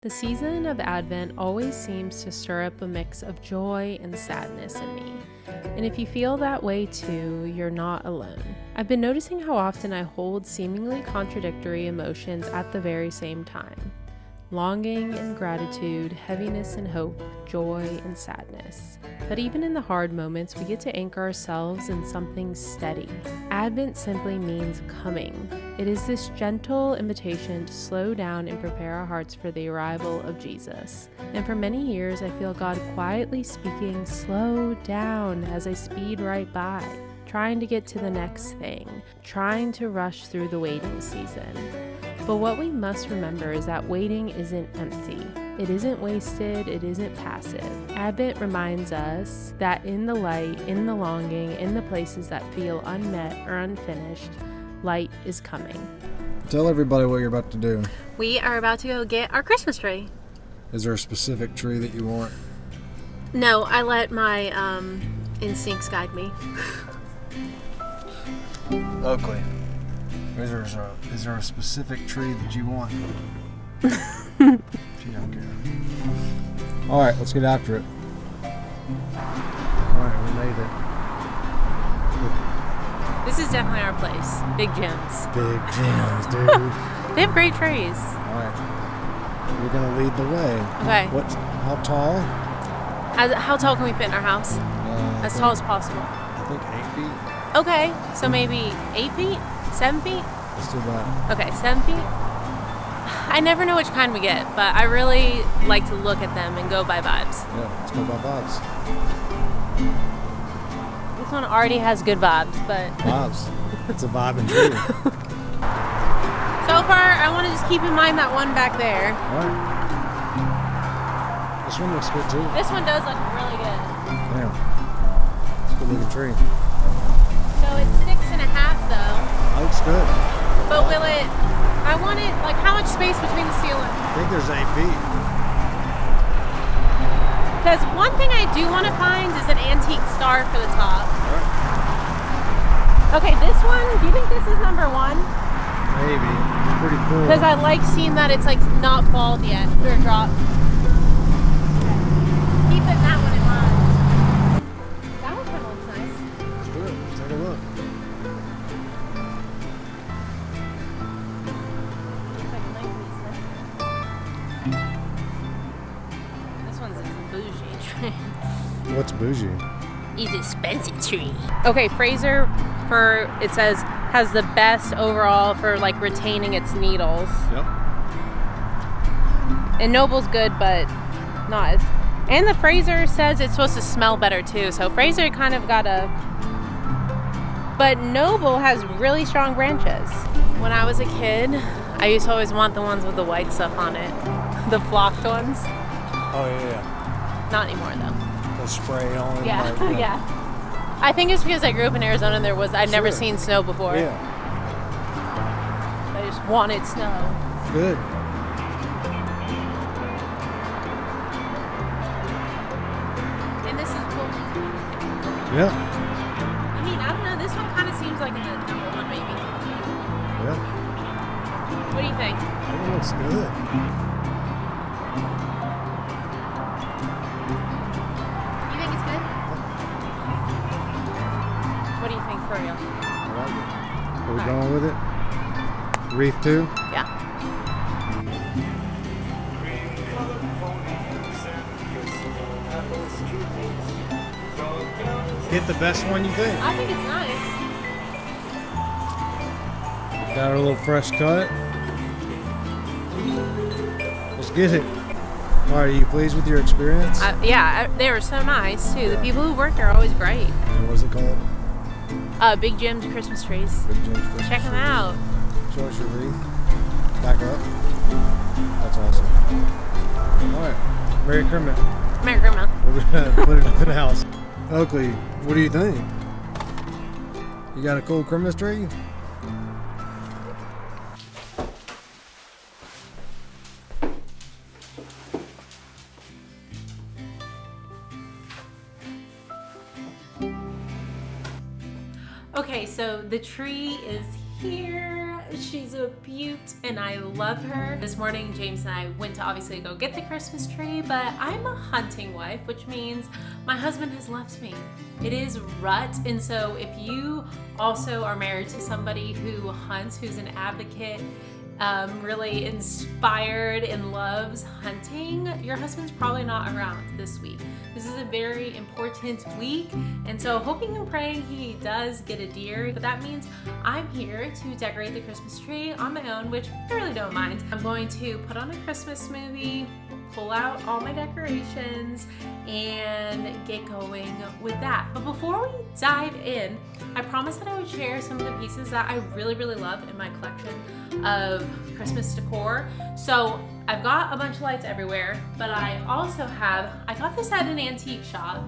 The season of Advent always seems to stir up a mix of joy and sadness in me. And if you feel that way too, you're not alone. I've been noticing how often I hold seemingly contradictory emotions at the very same time. Longing and gratitude, heaviness and hope, joy and sadness. But even in the hard moments, we get to anchor ourselves in something steady. Advent simply means coming. It is this gentle invitation to slow down and prepare our hearts for the arrival of Jesus. And for many years, I feel God quietly speaking, "Slow down," as I speed right by, trying to get to the next thing, trying to rush through the waiting season. But what we must remember is that waiting isn't empty. It isn't wasted, it isn't passive. Advent reminds us that in the light, in the longing, in the places that feel unmet or unfinished, light is coming. Tell everybody what you're about to do. We are about to go get our Christmas tree. Is there a specific tree that you want? No, I let my instincts guide me. Oakley, is there a specific tree that you want? She don't care. All right, let's get after it. All right, we made it. This is definitely our place. Big Jim's. Big Jim's, dude. They have great trees. All right, you're gonna lead the way. Okay. How tall? How tall can we fit in our house? As tall as possible. I think 8 feet. Okay, so maybe 8 feet? 7 feet? Let's do that. Okay, 7 feet? I never know which kind we get, but I really like to look at them and go by vibes. Yeah, let's go by vibes. This one already has good vibes, but... Vibes. It's a vibe and tree. So far, I want to just keep in mind that one back there. All right. This one looks good too. This one does look really good. Damn. It's a good looking tree. So it's 6.5 though. That looks good. But will it, I want it, like how much space between the ceiling? I think there's 8 feet. Because one thing I do want to find is an antique star for the top. Right. Okay, this one, do you think this is number one? Maybe. It's pretty cool. Because I like seeing that it's like not falled yet, or dropped. Keeping that one in mind. That one kind of looks nice. Let's do it. Let's take a look. Looks like a nice piece. This one's a bougie tree. What's bougie? It's expensive tree. Okay, Fraser, it says, has the best overall for like retaining its needles. Yep. And Noble's good, but not as... And the Fraser says it's supposed to smell better too, so Fraser kind of got a... But Noble has really strong branches. When I was a kid, I used to always want the ones with the white stuff on it. The flocked ones. Oh, yeah. Not anymore though. The spray on. Yeah, like, yeah. I think it's because I grew up in Arizona and I'd never seen snow before. Yeah. I just wanted snow. Good. And this is cool. Yeah. I mean, I don't know. This one kind of seems like a number one, maybe. Yeah. What do you think? That one looks good. You think it's good? What do you think for real? I like it. Are we going with it? Wreath too? Yeah. Get the best one you think. I think it's nice. Got a little fresh cut. Let's get it. All right, are you pleased with your experience? They were so nice too. The people who work there are always great. And what is it called? Big Jim's Christmas trees. Big Jim's Christmas Check them trees. out. Show us your wreath. Back up. That's awesome. All right. Merry Christmas. Merry Grandma. We're gonna put it in the house. Oakley, what do you think? You got a cool Christmas tree? Okay, so the tree is here. She's a beaut and I love her. This morning, James and I went to obviously go get the Christmas tree, but I'm a hunting wife, which means my husband has left me. It is rut, and so if you also are married to somebody who hunts, who's an advocate, really inspired and loves hunting, your husband's probably not around this week. This is a very important week, and so hoping and praying he does get a deer, but that means I'm here to decorate the Christmas tree on my own, which I really don't mind. I'm going to put on a Christmas movie, pull out all my decorations, and get going with that. But before we dive in, I promised that I would share some of the pieces that I really, really love in my collection of Christmas decor. So I've got a bunch of lights everywhere, but I also I got this at an antique shop.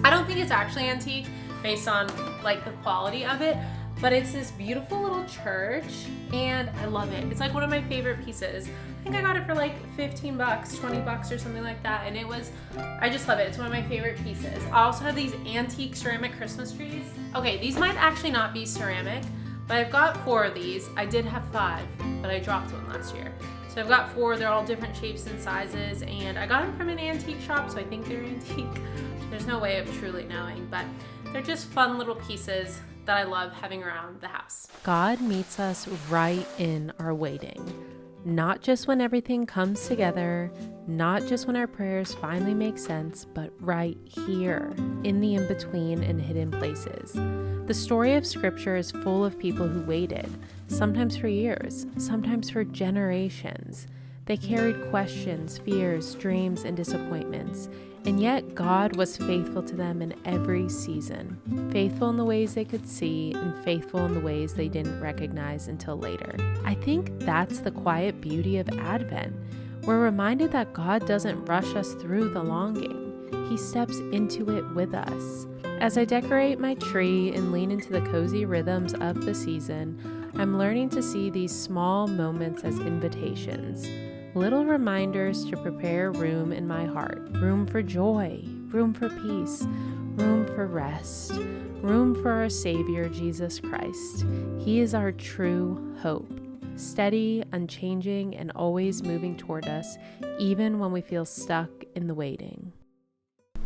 I don't think it's actually antique based on like the quality of it, but it's this beautiful little church and I love it. It's like one of my favorite pieces. I think I got it for like 15 bucks, 20 bucks or something like that. And I just love it. It's one of my favorite pieces. I also have these antique ceramic Christmas trees. Okay, these might actually not be ceramic, but I've got 4 of these. I did have 5, but I dropped one last year. So I've got 4, they're all different shapes and sizes, and I got them from an antique shop, so I think they're antique. There's no way of truly knowing, but they're just fun little pieces that I love having around the house. God meets us right in our waiting. Not just when everything comes together, not just when our prayers finally make sense, but right here, in the in-between and hidden places. The story of Scripture is full of people who waited, sometimes for years, sometimes for generations. They carried questions, fears, dreams, and disappointments, and yet God was faithful to them in every season, faithful in the ways they could see and faithful in the ways they didn't recognize until later. I think that's the quiet beauty of Advent. We're reminded that God doesn't rush us through the longing. He steps into it with us. As I decorate my tree and lean into the cozy rhythms of the season, I'm learning to see these small moments as invitations. Little reminders to prepare room in my heart. Room for joy, room for peace, room for rest, room for our Savior, Jesus Christ. He is our true hope, steady, unchanging, and always moving toward us, even when we feel stuck in the waiting.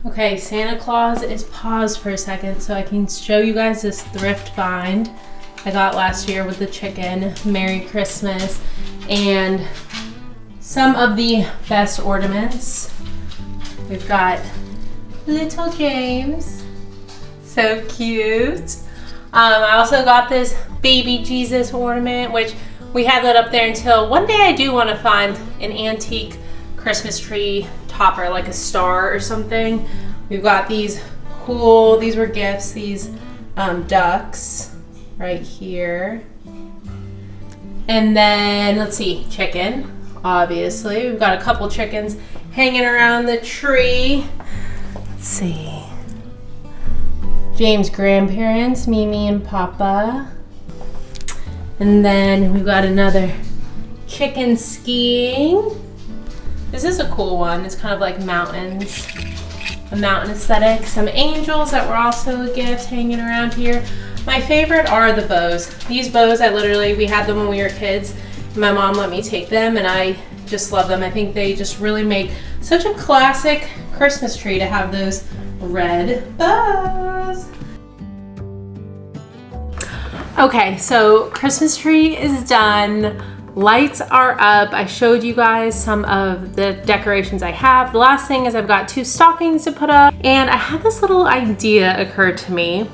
Okay, Santa Claus is paused for a second so I can show you guys this thrift find I got last year with the chicken. Merry Christmas. And some of the best ornaments. We've got little James, so cute. I also got this baby Jesus ornament, which we had that up there until one day I do want to find an antique Christmas tree topper, like a star or something. We've got these were gifts, these ducks right here. And then, let's see, chicken. Obviously, we've got a couple chickens hanging around the tree. Let's see. James' grandparents, Mimi and Papa. And then we've got another chicken skiing. This is a cool one. It's kind of like mountains, a mountain aesthetic. Some angels that were also a gift hanging around here. My favorite are the bows. These bows, we had them when we were kids. My mom let me take them and I just love them. I think they just really make such a classic Christmas tree to have those red bows. Okay, so Christmas tree is done. Lights are up. I showed you guys some of the decorations I have. The last thing is I've got 2 stockings to put up, and I had this little idea occur to me.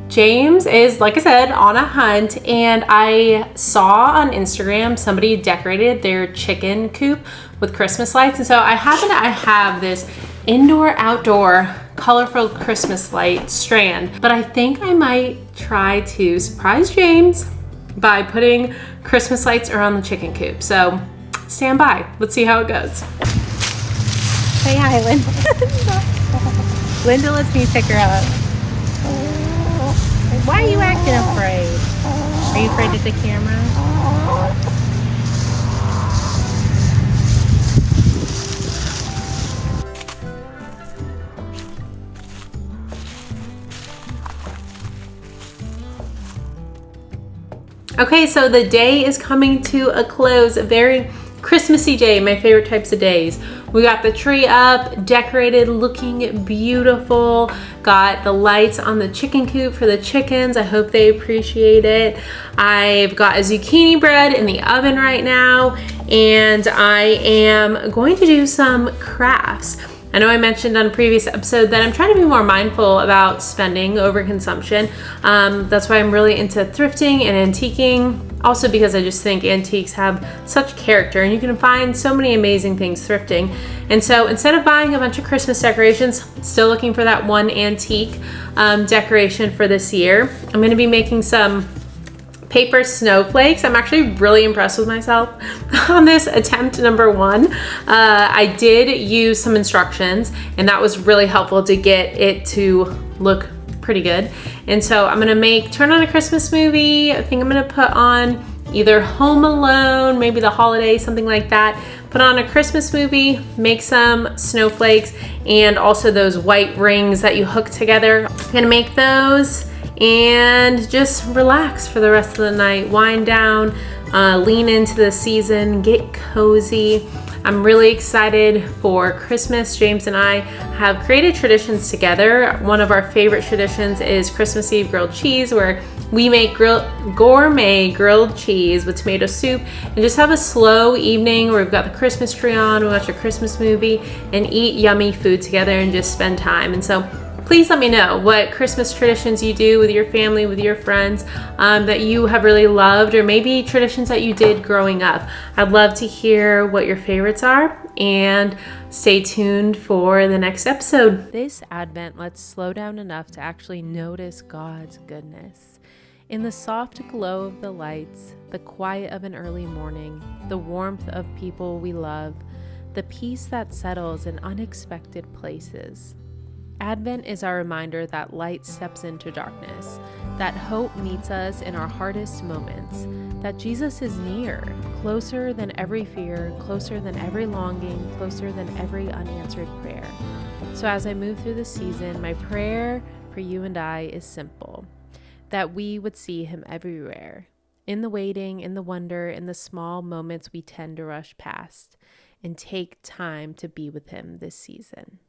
James is, like I said, on a hunt, and I saw on Instagram somebody decorated their chicken coop with Christmas lights, and so I have this indoor-outdoor colorful Christmas light strand, but I think I might try to surprise James by putting Christmas lights around the chicken coop. So stand by. Let's see how it goes. Say hi, Linda. Linda lets me pick her up. Why are you acting afraid? Are you afraid of the camera? Okay, so the day is coming to a close. A very Christmassy day, my favorite types of days. We got the tree up, decorated, looking beautiful. Got the lights on the chicken coop for the chickens. I hope they appreciate it. I've got a zucchini bread in the oven right now, and I am going to do some crafts. I know I mentioned on a previous episode that I'm trying to be more mindful about spending over consumption. That's why I'm really into thrifting and antiquing. Also because I just think antiques have such character and you can find so many amazing things thrifting. And so instead of buying a bunch of Christmas decorations, still looking for that one antique decoration for this year. I'm gonna be making some paper snowflakes. I'm actually really impressed with myself on this attempt number 1. I did use some instructions and that was really helpful to get it to look pretty good. And so I'm gonna turn on a Christmas movie. I think I'm gonna put on either Home Alone, maybe The Holiday, something like that. Put on a Christmas movie, make some snowflakes, and also those white rings that you hook together. I'm gonna make those and just relax for the rest of the night, wind down, lean into the season, get cozy. I'm really excited for Christmas. James and I have created traditions together. One of our favorite traditions is Christmas Eve grilled cheese, where we make gourmet grilled cheese with tomato soup and just have a slow evening where we've got the Christmas tree on, we watch a Christmas movie and eat yummy food together and just spend time. And so please let me know what Christmas traditions you do with your family, with your friends, that you have really loved, or maybe traditions that you did growing up. I'd love to hear what your favorites are, and stay tuned for the next episode. This Advent, let's slow down enough to actually notice God's goodness. In the soft glow of the lights, the quiet of an early morning, the warmth of people we love, the peace that settles in unexpected places. Advent is our reminder that light steps into darkness, that hope meets us in our hardest moments, that Jesus is near, closer than every fear, closer than every longing, closer than every unanswered prayer. So as I move through the season, my prayer for you and I is simple, that we would see him everywhere, in the waiting, in the wonder, in the small moments we tend to rush past, and take time to be with him this season.